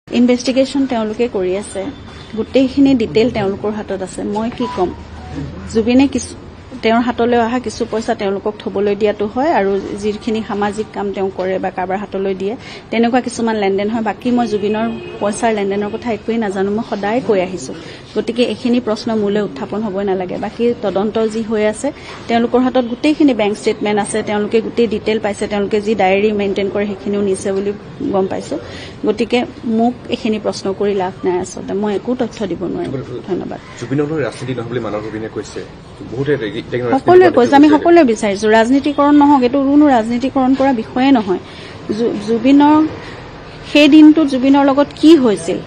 investigation তেওঁলোকে কৰি আছে গোটেইখিনি ডিটেইল তেওঁলোকৰ হাতত আছে মই কি কম জুবিনে তেওঁৰ হাতলৈ অহা কিছু পইচা তেওঁলোকক থবলৈ দিয়াটো হয় আৰু যিখিনি সামাজিক কাম তেওঁ কৰে বা কাৰোবাৰ হাতলৈ দিয়ে তেনেকুৱা কিছুমান লেনদেন হয় বাকি মই জুবিনৰ পইচাৰ লেনদেনৰ কথা একোৱেই নাজানো মই সদায় কৈ আহিছো গতিকে এইখিনি প্ৰশ্ন মূলে উত্থাপন হ'বই নালাগে বাকি তদন্ত যি হৈ আছে তেওঁলোকৰ হাতত গোটেইখিনি বেংক ষ্টেটমেন্ট আছে তেওঁলোকে গোটেই ডিটেইল পাইছে তেওঁলোকে যি ডায়েৰী মেইনটেইন কৰে সেইখিনিও নিছে বুলি গম পাইছো গতিকে মোক এইখিনি প্ৰশ্ন কৰি লাভ নাই আচলতে মই একো তথ্য দিব নোৱাৰিম ধন্যবাদ জুবিনৰ ৰাজনীতি নহবলৈ মানৱ জুবিনে কৈছে বহুতে সকলোৱে কৈছে আমি সকলোৱে বিচাৰিছো ৰাজনীতিকৰণ নহওক এইটো কোনো ৰাজনীতিকৰণ কৰা বিষয়ে নহয় জুবিনৰ সেই দিনটোত জুবিনৰ লগত কি হৈছিল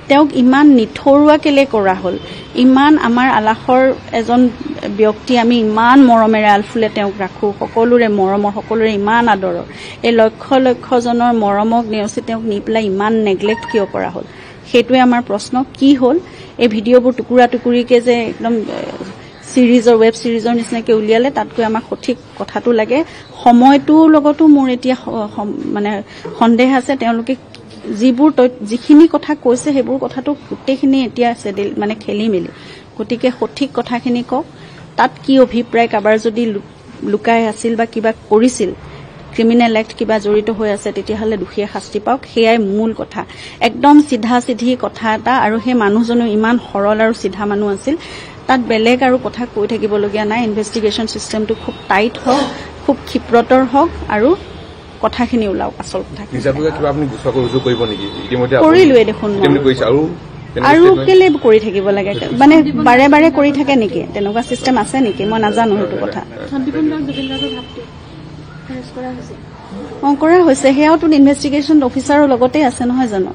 তেওঁক ইমান নিঠৰুৱা কেলে কৰা হল ইমান আমাৰ আলাসৰ এজন ব্যক্তি আমি ইমান মৰমেৰে আলফুলে তেওঁক ৰাখো সকলোৰে মৰমৰ সকলোৰে ইমান আদৰৰ এই লক্ষ লক্ষ জনৰ মৰমক নেওচি তেওঁক নি পেলাই ইমান নেগলেক্ট কিয় কৰা হল সেইটোৱে আমাৰ প্ৰশ্ন কি হল এই ভিডিঅ'বোৰ টুকুৰা টুকুৰিকে যে একদম সিৰিজৰ ৱেব সিৰিজৰ নিচিনাকে উলিয়ালে তাতকৈ আমাক সঠিক কথাটো লাগে সময়টোৰ লগতো মোৰ এতিয়া মানে সন্দেহ আছে তেওঁলোকে যিখিনি কথা কৈছে সেইবোৰ কথাটো গোটেইখিনি এতিয়া মানে খেলি মেলি গতিকে সঠিক কথাখিনি কওক তাত কি অভিপ্ৰায় কাবাৰ যদি লুকাই আছিল বা কিবা কৰিছিল ক্ৰিমিনেল এক্ট কিবা জড়িত হৈ আছে তেতিয়াহলে দুখীয়া শাস্তি পাওক সেয়াই মূল কথা একদম সিধা সিধি কথা এটা আৰু সেই মানুহজনো ইমান সৰল আৰু সিধা মানুহ আছিল তাত বেলেগ আৰু কথা কৈ থাকিবলগীয়া নাই ইনভেষ্টিগেশ্যন সিস্টেমটো খুব টাইট হওক খুব ক্ষিপ্ৰতৰ হওক আৰু কথাখিনি ওলাওক আচল কথা নিজাবুগা কিবা আপুনি গুছাব ৰুজু কৰিব নেকি ইতিমধ্যে কৰিলোৱে দেখোন আৰু কেলে কৰি থাকিব লাগে মানে বাৰে বাৰে কৰি থাকে নেকি তেনেকুৱা সিস্টেম আছে নেকি মই নাজানো সেইটো কথা কৰা হৈছে সেয়াওতো ইনভেষ্টিগেশ্যন অফিচাৰৰ লগতে আছে নহয় জানো